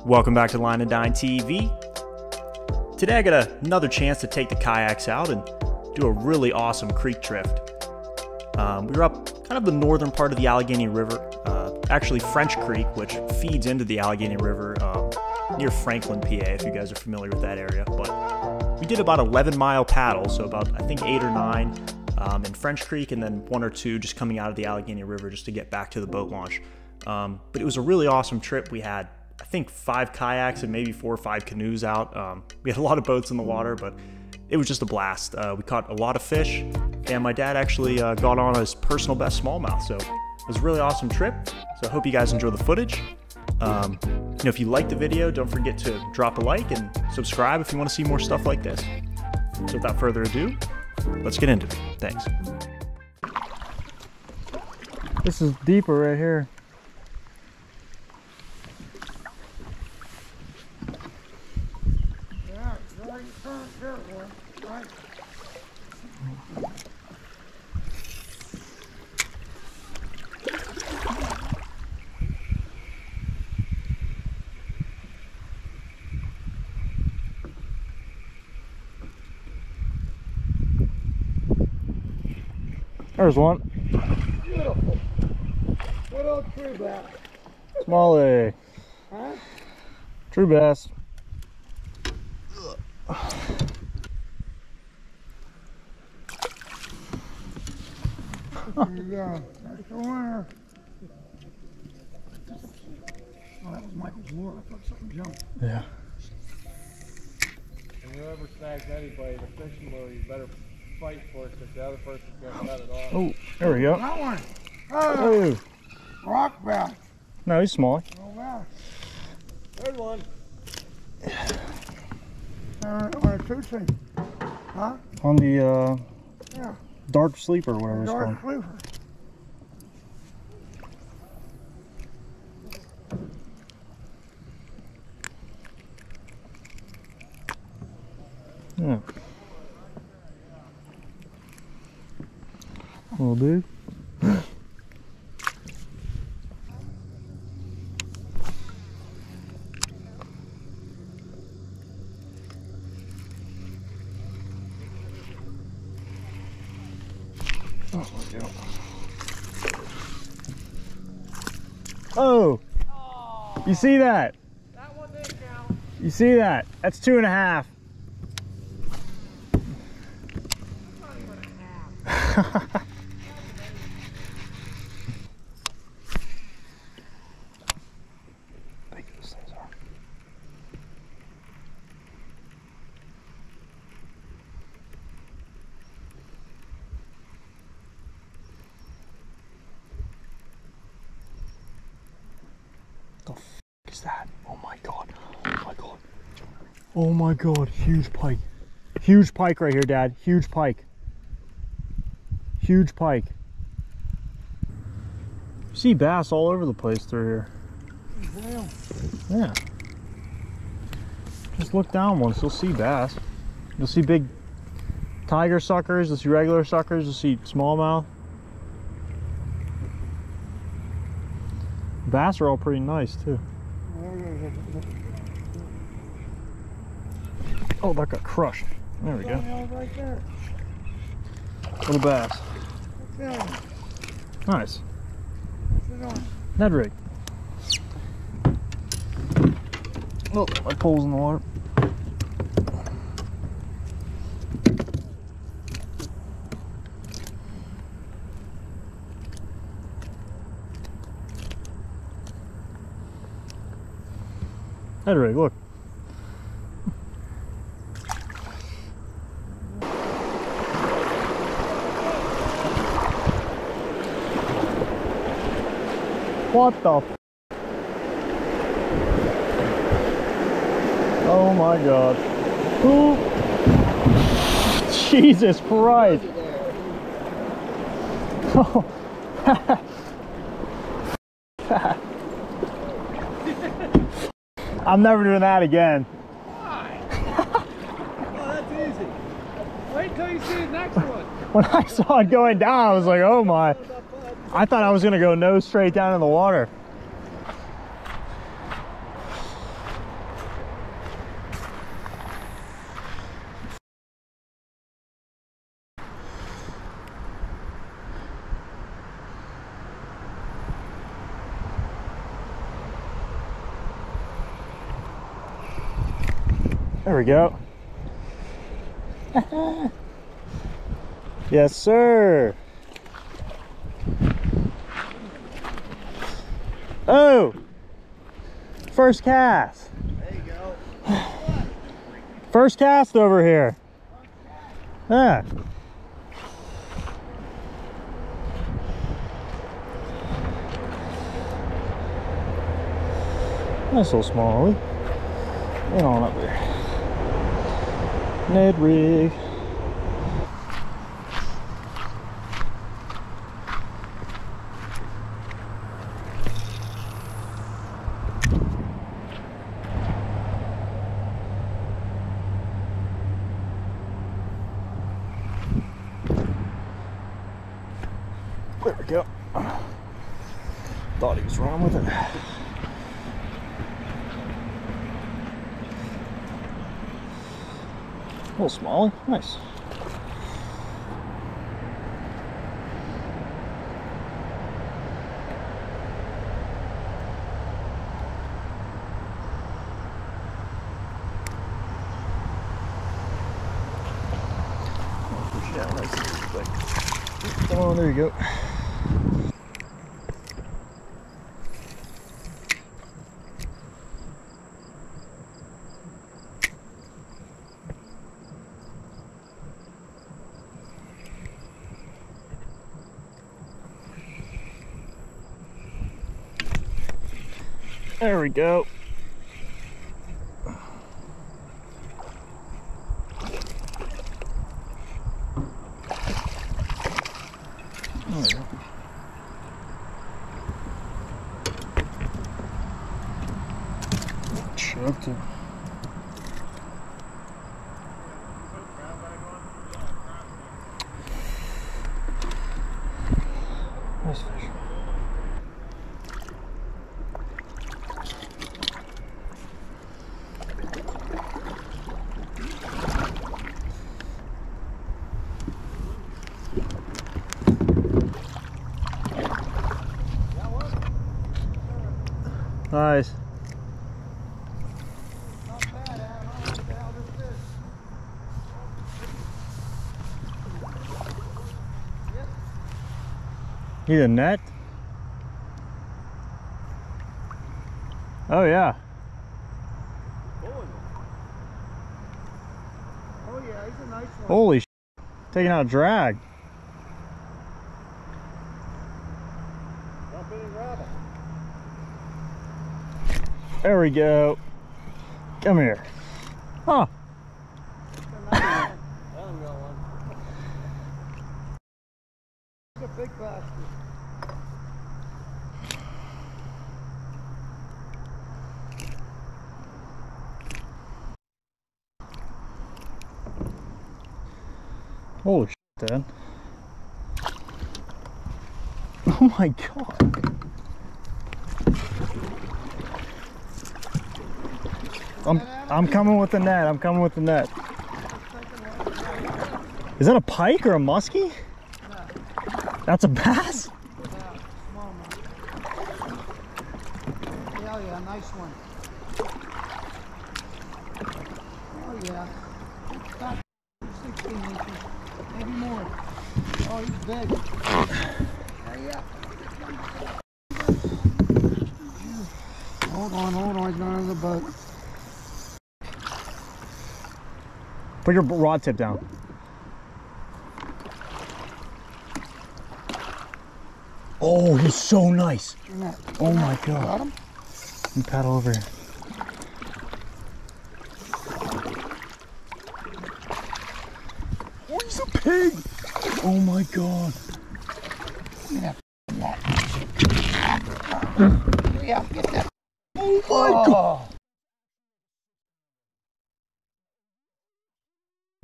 Welcome back to Line and Dine TV. Today I got another chance to take the kayaks out and do a really awesome creek drift. We were up kind of the northern part of the Allegheny River, actually French Creek, which feeds into the Allegheny River near Franklin, PA, if you guys are familiar with that area. But we did about 11-mile paddle, so about I think 8 or 9 in French Creek, and then 1 or 2 just coming out of the Allegheny River just to get back to the boat launch. But it was a really awesome trip. We had, I think, 5 kayaks and maybe 4 or 5 canoes out. We had a lot of boats in the water, but it was just a blast. We caught a lot of fish, and my dad actually got on his personal best smallmouth, so it was a really awesome trip. So I hope you guys enjoy the footage. If you liked the video, don't forget to drop a like and subscribe if you want to see more stuff like this. So without further ado, let's get into it. Thanks. This is deeper right here. There's one. Beautiful. What old true bass? Smallie. Huh? True bass. There you go. That's the winner. Oh, that was Michael's lure. I thought something jumped. Yeah. And whoever snags anybody, the fishing lure, you better fight for it because the other person's going to cut it off. Oh, there we go. That one. Oh. Rock bass. No, he's small. Oh, bass. Third one. On a two-seam. Huh? On the Yeah. dark sleeper, whatever it's Dark called. sleeper. Yeah. Little dude. Oh, you see that? That one didn't count. You see that? That's 2.5. Not even a half. Big those things are. The f is that? Oh my god. Oh my god. Oh my god. Huge pike. Huge pike right here, Dad. Huge pike. Huge pike. You see bass all over the place through here. Damn. Yeah. Just look down once, you'll see bass. You'll see big tiger suckers, you'll see regular suckers, you'll see smallmouth. Bass are all pretty nice too. Oh, that got crushed. There we go. Right there. Little bass. What's that? Nice. What's it on? Ned Rigging. Oh, my pole's in the water. Ned Rigging, look. What the f? Oh my god. Ooh. Jesus Christ. Oh. I'm never doing that again. Why? Oh, that's easy. Wait till you see the next one. When I saw it going down, I was like, oh my. I thought I was gonna go nose straight down in the water. There we go. Yes, sir. Oh, first cast. There you go. First cast over here. Yeah. Nice little smallie. And on up there. Ned Rig. There we go. Thought he was running with it. Little smallie, nice. Push it down nice and quick. Oh, there you go. There we go. There we go. Choked him. Nice fish. Nice. Not bad, Adam. I don't know what the hell this is. Need a net? Oh yeah. Oh yeah, he's a nice one. Holy sh! Taking out a drag. Jump in and grab it. There we go. Come here. Huh. Adam got one. He's a big bastard. Holy sh! Dad. Oh my god. I'm coming with the net. I'm coming with the net. Is that a pike or a muskie? That's a bass? Smallmouth. Hell yeah, nice one. Oh yeah. About 16 inches, maybe more. Oh, he's big. Yeah. Hold on, he's going under the boat. Put your rod tip down. Oh, he's so nice. Oh my god. Got him? Let me paddle over here. Oh, he's a pig. Oh my god. Yeah, get that. Oh my god.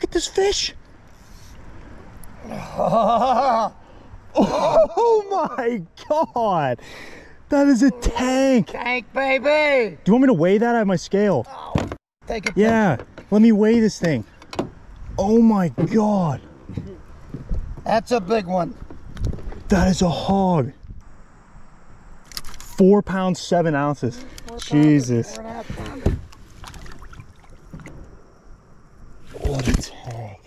Look at this fish. Oh my god. That is a tank. Tank, baby. Do you want me to weigh that? I have my scale. Oh, take it. Yeah, let me weigh this thing. Oh my god. That's a big one. That is a hog. 4 pounds, 7 ounces. Jesus. 4.5 pounder. the tank.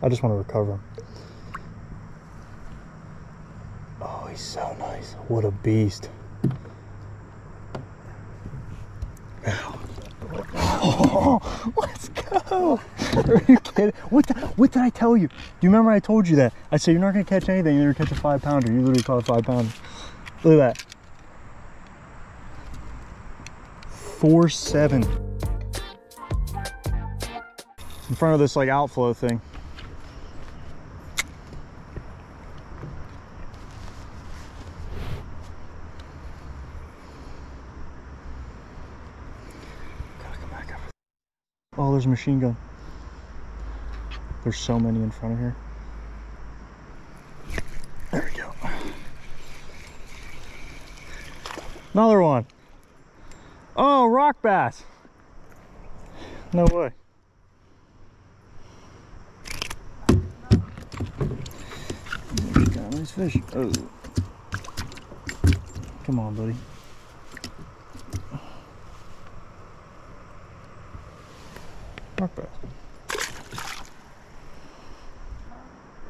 I just want to recover him. Oh, he's so nice. What a beast. Oh, let's go. Are you kidding? What did I tell you? Do you remember I told you that? I said you're not going to catch anything. You're going to catch a 5-pounder. You literally caught a 5-pounder. Look at that. 4.7. In front of this like outflow thing. Oh, there's a machine gun. There's so many in front of here. There we go. Another one. Oh, rock bass. No way. Got nice fish. Oh. Come on, buddy. Rock bass.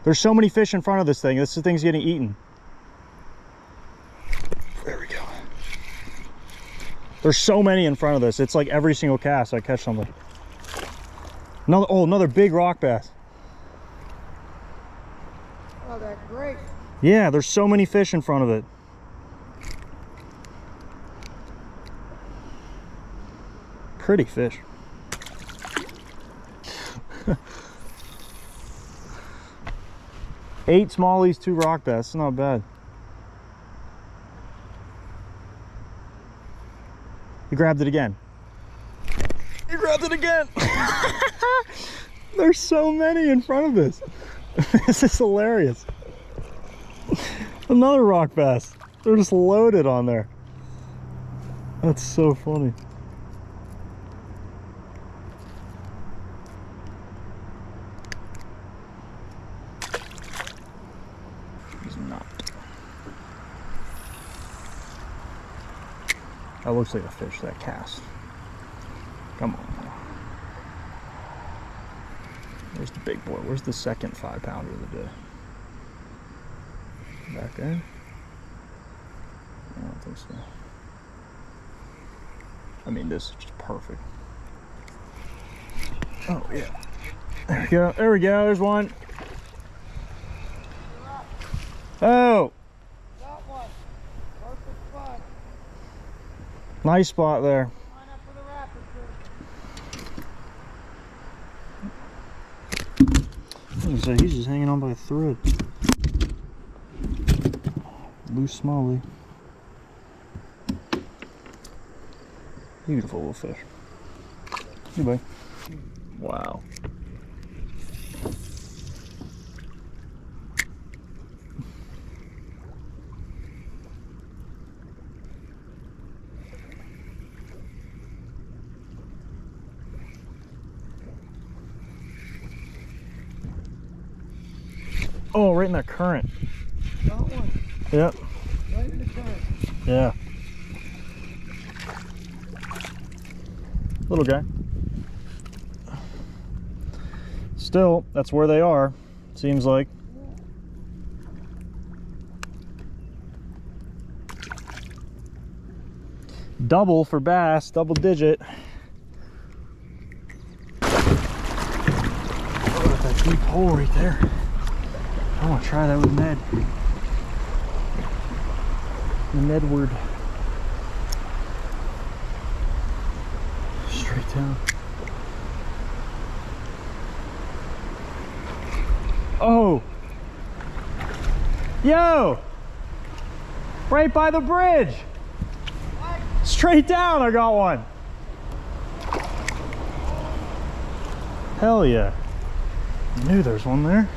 There's so many fish in front of this thing. This thing's getting eaten. There we go. There's so many in front of this. It's like every single cast I catch something. Another big rock bass. Oh, that's great. Yeah, there's so many fish in front of it. Pretty fish. 8 smallies, 2 rock bass. It's not bad. You grabbed it again. You grabbed it again. There's so many in front of this. This is hilarious. Another rock bass. They're just loaded on there. That's so funny. That looks like a fish, that cast. Come on. Where's the big boy? Where's the second 5-pounder of the day? Back there? I don't think so. I mean, this is just perfect. Oh, yeah. There we go. There we go. There's one. Oh! Got one. Perfect spot. Nice spot there. Line up for the rapid. So he's just hanging on by a thread. Loose smallie. Beautiful little fish. Hey, buddy. Wow. Oh, right in that current. Got one. Yep. Right in the current. Yeah. Little guy. Still, that's where they are, seems like. Double for bass, double digit. Oh, that deep hole right there. I want to try that with Ned. The Nedward. Straight down. Oh! Yo! Right by the bridge! Straight down, I got one! Hell yeah. I knew there's one there.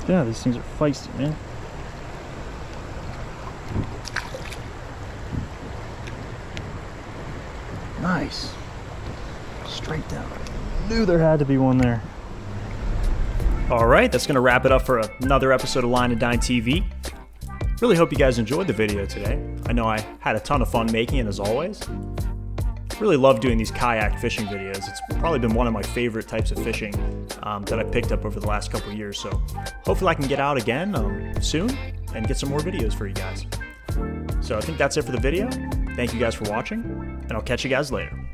Yeah, these things are feisty, man. Nice. straight down. I knew there had to be one there. All right, that's going to wrap it up for another episode of Line and Dine TV. Really hope you guys enjoyed the video today. I know I had a ton of fun making it, as always. Really love doing these kayak fishing videos. It's probably been one of my favorite types of fishing that I picked up over the last couple of years. So hopefully I can get out again soon and get some more videos for you guys. So I think that's it for the video. Thank you guys for watching, and I'll catch you guys later.